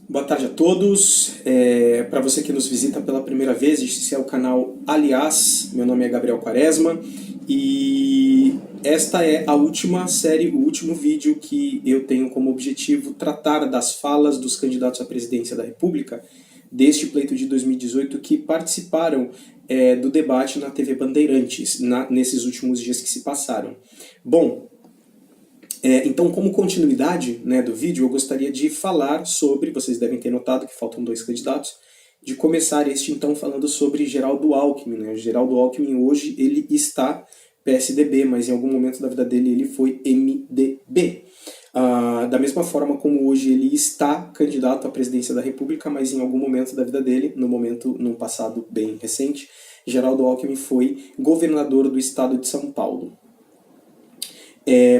Boa tarde a todos. Para você que nos visita pela primeira vez, este é o canal Aliás. Meu nome é Gabriel Quaresma e esta é a última série, o último vídeo que eu tenho como objetivo tratar das falas dos candidatos à presidência da República deste pleito de 2018 que participaram do debate na TV Bandeirantes nesses últimos dias que se passaram. Bom, então, como continuidade, né, do vídeo, eu gostaria de falar sobre, vocês devem ter notado que faltam dois candidatos, de começar este então falando sobre Geraldo Alckmin. Né? Geraldo Alckmin hoje ele está PSDB, mas em algum momento da vida dele ele foi MDB. Da mesma forma como hoje ele está candidato à presidência da República, mas em algum momento da vida dele, num passado bem recente, Geraldo Alckmin foi governador do estado de São Paulo.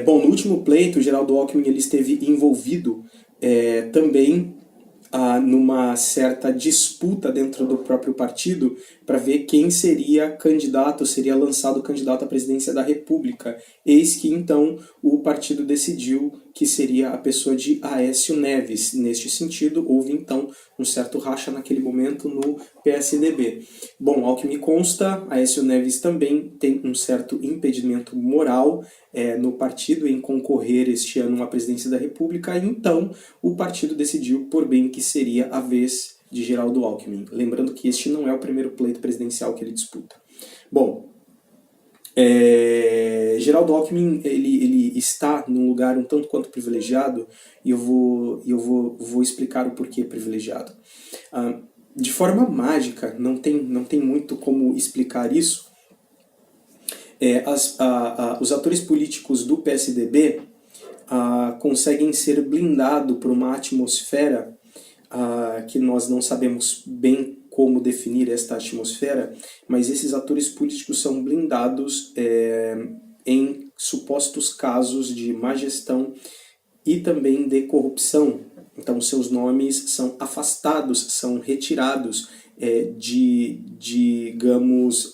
Bom, no último pleito, o Geraldo Alckmin ele esteve envolvido também numa certa disputa dentro do próprio partido para ver quem seria lançado candidato à presidência da República. Eis que então o partido decidiu que seria a pessoa de Aécio Neves. Neste sentido, houve então um certo racha naquele momento no PSDB. Bom, ao que me consta, Aécio Neves também tem um certo impedimento moral no partido em concorrer este ano à presidência da República, e então o partido decidiu por bem que seria a vez de Geraldo Alckmin. Lembrando que este não é o primeiro pleito presidencial que ele disputa. Bom, Geraldo Alckmin ele está num lugar um tanto quanto privilegiado, e eu vou explicar o porquê privilegiado. De forma mágica, não tem muito como explicar isso. Os atores políticos do PSDB conseguem ser blindados por uma atmosfera que nós não sabemos bem como definir esta atmosfera, mas esses atores políticos são blindados em supostos casos de má gestão e também de corrupção. Então seus nomes são afastados, são retirados digamos,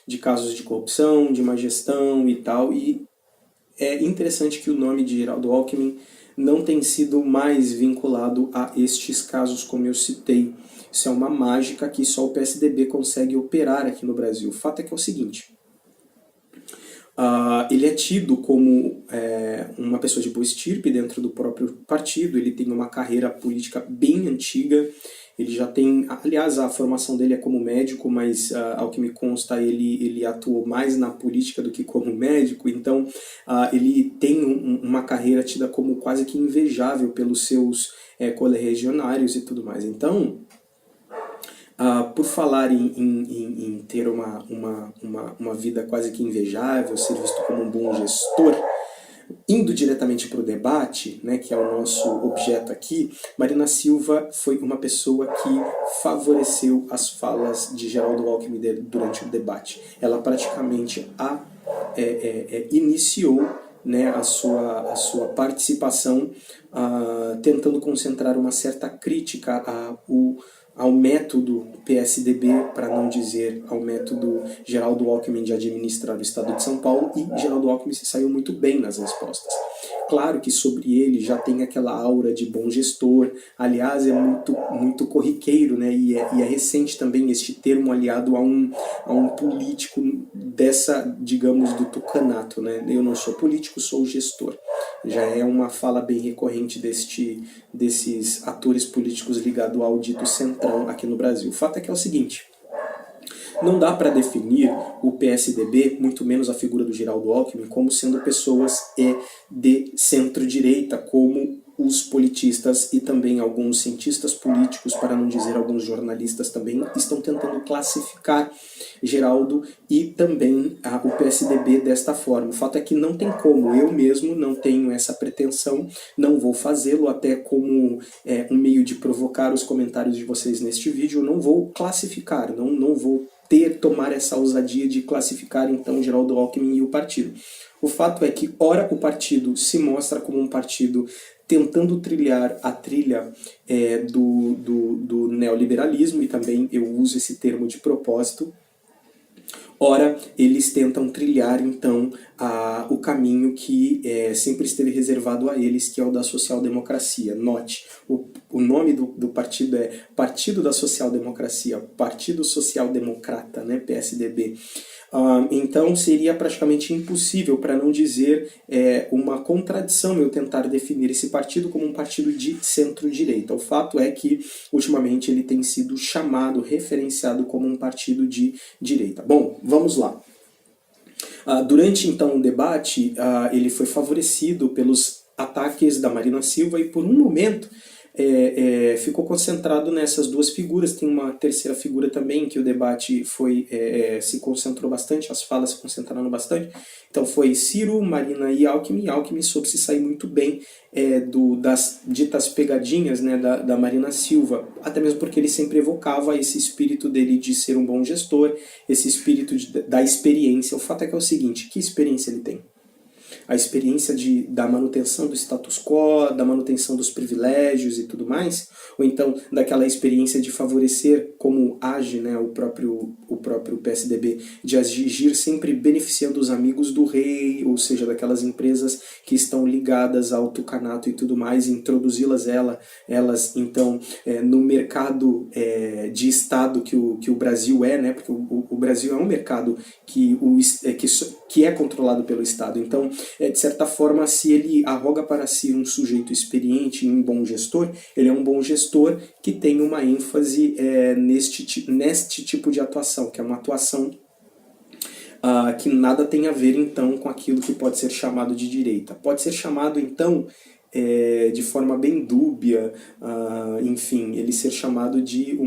de casos de corrupção, de má gestão e tal. E é interessante que o nome de Geraldo Alckmin não tem sido mais vinculado a estes casos como eu citei. Isso é uma mágica que só o PSDB consegue operar aqui no Brasil. O fato é que é o seguinte: ele é tido como uma pessoa de boa estirpe dentro do próprio partido, ele tem uma carreira política bem antiga, ele já tem, aliás, a formação dele é como médico, mas ao que me consta ele atuou mais na política do que como médico, então ele tem uma carreira tida como quase que invejável pelos seus correligionários e tudo mais. Então, por falar em ter uma vida quase que invejável, ser visto como um bom gestor, indo diretamente para o debate, né, que é o nosso objeto aqui, Marina Silva foi uma pessoa que favoreceu as falas de Geraldo Alckmin durante o debate. Ela praticamente iniciou, né, a sua participação tentando concentrar uma certa crítica ao método PSDB, para não dizer ao método Geraldo Alckmin de administrar o estado de São Paulo, e Geraldo Alckmin se saiu muito bem nas respostas. Claro que sobre ele já tem aquela aura de bom gestor, aliás é muito corriqueiro, né? E é recente também este termo aliado a um político dessa, digamos, do tucanato, né? Eu não sou político, sou gestor. Já é uma fala bem recorrente desses atores políticos ligados ao dito centrão aqui no Brasil. O fato é que é o seguinte: não dá para definir o PSDB, muito menos a figura do Geraldo Alckmin, como sendo pessoas de centro-direita, como os politistas e também alguns cientistas políticos, para não dizer alguns jornalistas também, estão tentando classificar Geraldo e também o PSDB desta forma. O fato é que não tem como, eu mesmo não tenho essa pretensão, não vou fazê-lo, até como um meio de provocar os comentários de vocês neste vídeo, eu não vou classificar, não vou tomar essa ousadia de classificar então Geraldo Alckmin e o partido. O fato é que, ora, o partido se mostra como um partido tentando trilhar a trilha do neoliberalismo, e também eu uso esse termo de propósito. Ora, eles tentam trilhar, então, o caminho que sempre esteve reservado a eles, que é o da social-democracia. Note, o o nome do partido é Partido da Social Democracia, Partido Social Democrata, né, PSDB. Então seria praticamente impossível, para não dizer uma contradição, eu tentar definir esse partido como um partido de centro-direita. O fato é que, ultimamente, ele tem sido chamado, referenciado como um partido de direita. Bom, vamos lá. Durante, então, o debate, ele foi favorecido pelos ataques da Marina Silva e, por um momento, ficou concentrado nessas duas figuras. Tem uma terceira figura também, que o debate se concentrou bastante, as falas se concentraram bastante. Então foi Ciro, Marina e Alckmin. Alckmin soube se sair muito bem das ditas pegadinhas, né, da Marina Silva, até mesmo porque ele sempre evocava esse espírito dele de ser um bom gestor, esse espírito da experiência. O fato é que é o seguinte, que experiência ele tem? A experiência da manutenção do status quo, da manutenção dos privilégios e tudo mais, ou então daquela experiência de favorecer, como age, né, o próprio PSDB, de agir sempre beneficiando os amigos do rei, ou seja, daquelas empresas que estão ligadas ao tucanato e tudo mais, e introduzi-las elas então no mercado de Estado que o Brasil né, porque o Brasil é um mercado que é controlado pelo Estado. Então, de certa forma, se ele arroga para si um sujeito experiente e um bom gestor, ele é um bom gestor que tem uma ênfase neste tipo de atuação, que é uma atuação que nada tem a ver, então, com aquilo que pode ser chamado de direita. Pode ser chamado, então, de forma bem dúbia, enfim, ele ser chamado de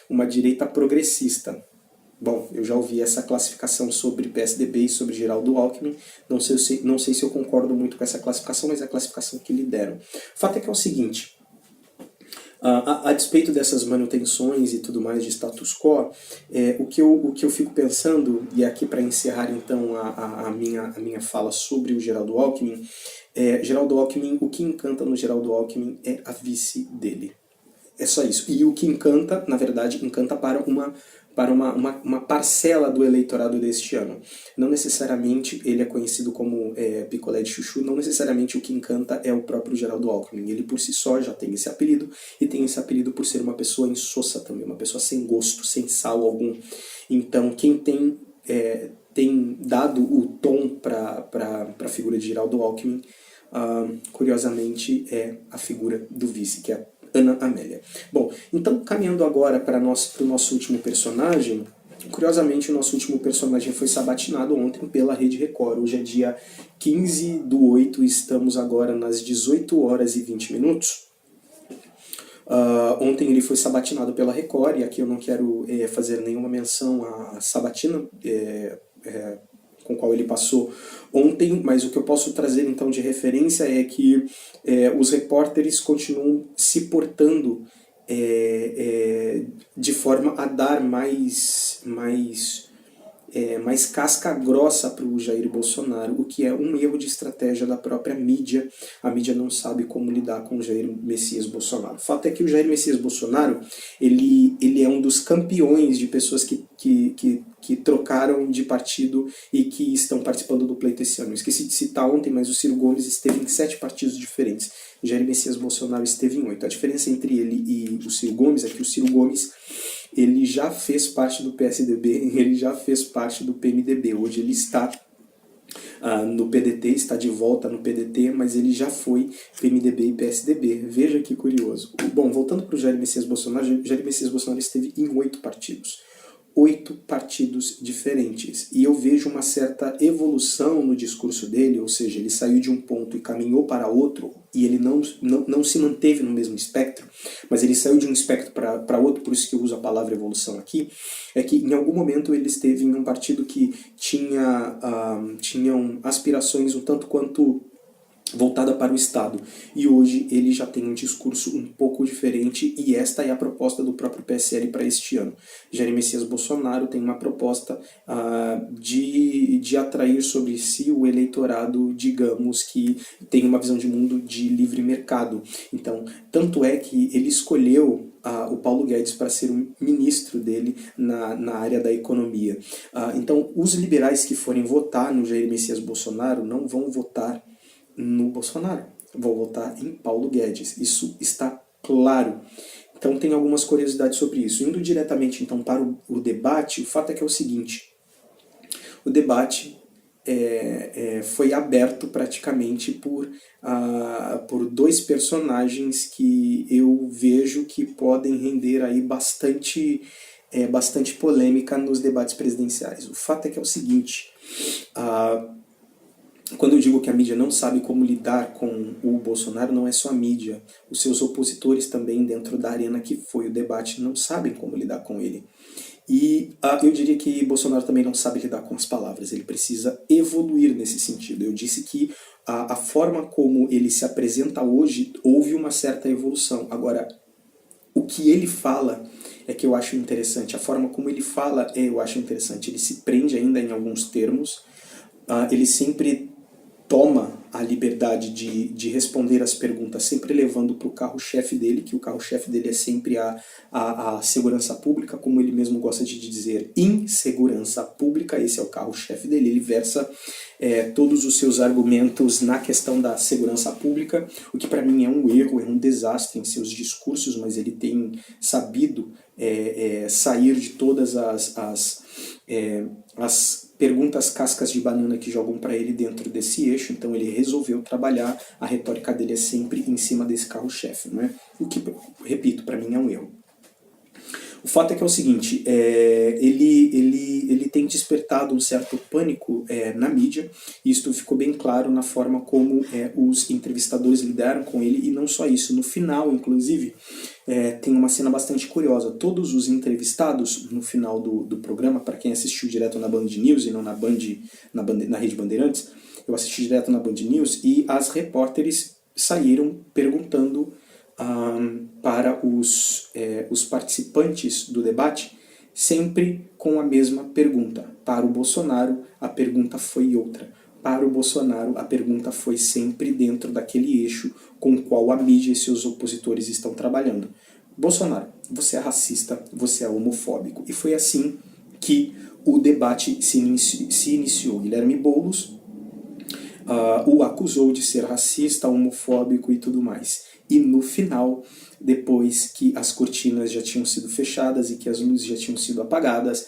uma direita progressista. Bom, eu já ouvi essa classificação sobre PSDB e sobre Geraldo Alckmin, não sei se eu concordo muito com essa classificação, mas é a classificação que lhe deram. O fato é que é o seguinte, a despeito dessas manutenções e tudo mais de status quo, o que eu fico pensando, e aqui para encerrar então a minha fala sobre o Geraldo Alckmin, Geraldo Alckmin, o que encanta no Geraldo Alckmin é a vice dele. É só isso. E o que encanta, na verdade, encanta para uma parcela do eleitorado deste ano. Não necessariamente ele é conhecido como picolé de chuchu, não necessariamente o que encanta é o próprio Geraldo Alckmin. Ele por si só já tem esse apelido, e tem esse apelido por ser uma pessoa insossa também, uma pessoa sem gosto, sem sal algum. Então quem tem dado o tom para a figura de Geraldo Alckmin, curiosamente, é a figura do vice, que é Ana Amélia. Bom, então caminhando agora para o nosso último personagem, curiosamente o nosso último personagem foi sabatinado ontem pela Rede Record. Hoje é dia 15/8, estamos agora nas 18h20. Ontem ele foi sabatinado pela Record, e aqui eu não quero fazer nenhuma menção à sabatina com qual ele passou ontem, mas o que eu posso trazer então de referência é que os repórteres continuam se portando de forma a dar mais casca grossa para o Jair Bolsonaro, o que é um erro de estratégia da própria mídia. A mídia não sabe como lidar com o Jair Messias Bolsonaro. O fato é que o Jair Messias Bolsonaro ele é um dos campeões de pessoas que trocaram de partido e que estão participando do pleito esse ano. Eu esqueci de citar ontem, mas o Ciro Gomes esteve em 7 partidos diferentes. O Jair Messias Bolsonaro esteve em 8. A diferença entre ele e o Ciro Gomes é que o Ciro Gomes ele já fez parte do PSDB, ele já fez parte do PMDB. Hoje ele está no PDT, está de volta no PDT, mas ele já foi PMDB e PSDB. Veja que curioso. Bom, voltando para o Jair Messias Bolsonaro, Jair Messias Bolsonaro esteve em 8 partidos. 8 partidos diferentes. E eu vejo uma certa evolução no discurso dele, ou seja, ele saiu de um ponto e caminhou para outro, e ele não se manteve no mesmo espectro, mas ele saiu de um espectro para outro, por isso que eu uso a palavra evolução aqui, é que em algum momento ele esteve em um partido que tinham aspirações um tanto quanto voltada para o Estado. E hoje ele já tem um discurso um pouco diferente, e esta é a proposta do próprio PSL para este ano. Jair Messias Bolsonaro tem uma proposta de atrair sobre si o eleitorado, digamos, que tem uma visão de mundo de livre mercado. Então, tanto é que ele escolheu o Paulo Guedes para ser o ministro dele na área da economia. Então, os liberais que forem votar no Jair Messias Bolsonaro não vão votar no Bolsonaro, vou votar em Paulo Guedes. Isso está claro. Então tem algumas curiosidades sobre isso. Indo diretamente então para o debate, o fato é que é o seguinte, o debate foi aberto praticamente por dois personagens que eu vejo que podem render aí bastante polêmica nos debates presidenciais. O fato é que é o seguinte, quando eu digo que a mídia não sabe como lidar com o Bolsonaro, não é só a mídia. Os seus opositores também dentro da arena que foi o debate não sabem como lidar com ele. E eu diria que Bolsonaro também não sabe lidar com as palavras, ele precisa evoluir nesse sentido. Eu disse que a forma como ele se apresenta hoje, houve uma certa evolução. Agora, o que ele fala é que eu acho interessante, a forma como ele fala eu acho interessante. Ele se prende ainda em alguns termos, ele sempre toma a liberdade de responder as perguntas, sempre levando para o carro-chefe dele, que o carro-chefe dele é sempre a segurança pública, como ele mesmo gosta de dizer, insegurança pública, esse é o carro-chefe dele, ele versa todos os seus argumentos na questão da segurança pública, o que para mim é um erro, é um desastre em seus discursos, mas ele tem sabido sair de todas as perguntas cascas de banana que jogam para ele dentro desse eixo, então ele resolveu trabalhar, a retórica dele é sempre em cima desse carro-chefe, né? O que, repito, para mim é um erro. O fato é que é o seguinte, ele tem despertado um certo pânico na mídia, e isso ficou bem claro na forma como os entrevistadores lidaram com ele, e não só isso, no final, inclusive, tem uma cena bastante curiosa. Todos os entrevistados, no final do programa, para quem assistiu direto na Band News e não na Rede Bandeirantes, eu assisti direto na Band News, e as repórteres saíram perguntando para os participantes do debate, sempre com a mesma pergunta. Para o Bolsonaro, a pergunta foi outra. Para o Bolsonaro, a pergunta foi sempre dentro daquele eixo com o qual a mídia e seus opositores estão trabalhando. Bolsonaro, você é racista, você é homofóbico. E foi assim que o debate se iniciou. Guilherme Boulos o acusou de ser racista, homofóbico e tudo mais. E no final, depois que as cortinas já tinham sido fechadas e que as luzes já tinham sido apagadas,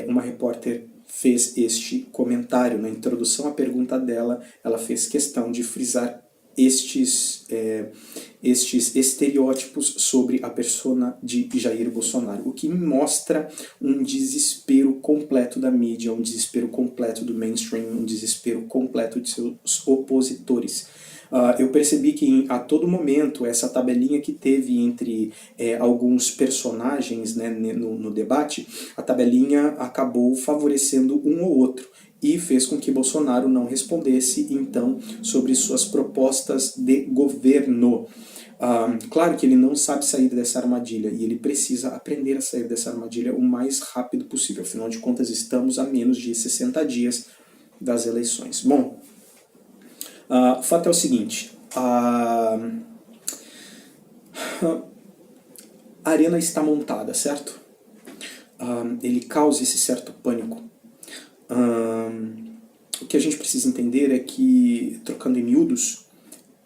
uma repórter fez este comentário. Na introdução à pergunta dela, ela fez questão de frisar estes estereótipos sobre a persona de Jair Bolsonaro, o que mostra um desespero completo da mídia, um desespero completo do mainstream, um desespero completo de seus opositores. Eu percebi que a todo momento essa tabelinha que teve entre alguns personagens, né, no debate, a tabelinha acabou favorecendo um ou outro e fez com que Bolsonaro não respondesse, então, sobre suas propostas de governo. Claro que ele não sabe sair dessa armadilha e ele precisa aprender a sair dessa armadilha o mais rápido possível. Afinal de contas, estamos a menos de 60 dias das eleições. Bom, o fato é o seguinte, a arena está montada, certo? Ele causa esse certo pânico. O que a gente precisa entender é que, trocando em miúdos,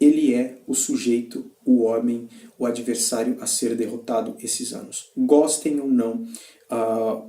ele é o sujeito, o homem, o adversário a ser derrotado esses anos. Gostem ou não,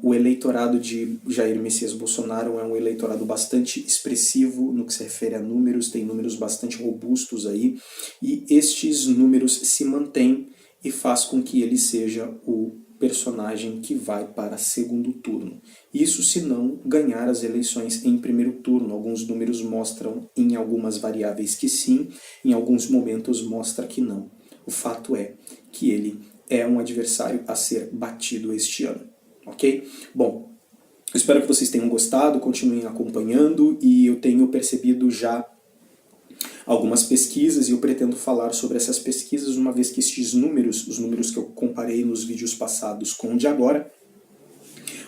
o eleitorado de Jair Messias Bolsonaro é um eleitorado bastante expressivo no que se refere a números, tem números bastante robustos aí, e estes números se mantêm e faz com que ele seja o personagem que vai para segundo turno. Isso se não ganhar as eleições em primeiro turno. Alguns números mostram em algumas variáveis que sim, em alguns momentos mostra que não. O fato é que ele é um adversário a ser batido este ano. Ok? Bom, eu espero que vocês tenham gostado, continuem acompanhando, e eu tenho percebido já algumas pesquisas e eu pretendo falar sobre essas pesquisas, uma vez que estes números, os números que eu comparei nos vídeos passados com o de agora,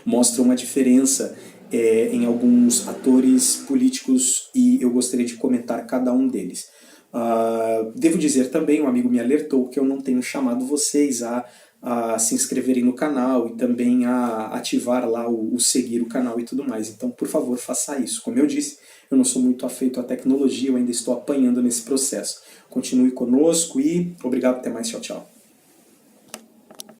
mostram uma diferença em alguns atores políticos e eu gostaria de comentar cada um deles. Devo dizer também, um amigo me alertou que eu não tenho chamado vocês a se inscreverem no canal e também a ativar lá o seguir o canal e tudo mais. Então, por favor, faça isso. Como eu disse, eu não sou muito afeito à tecnologia, eu ainda estou apanhando nesse processo. Continue conosco e obrigado, até mais, tchau, tchau.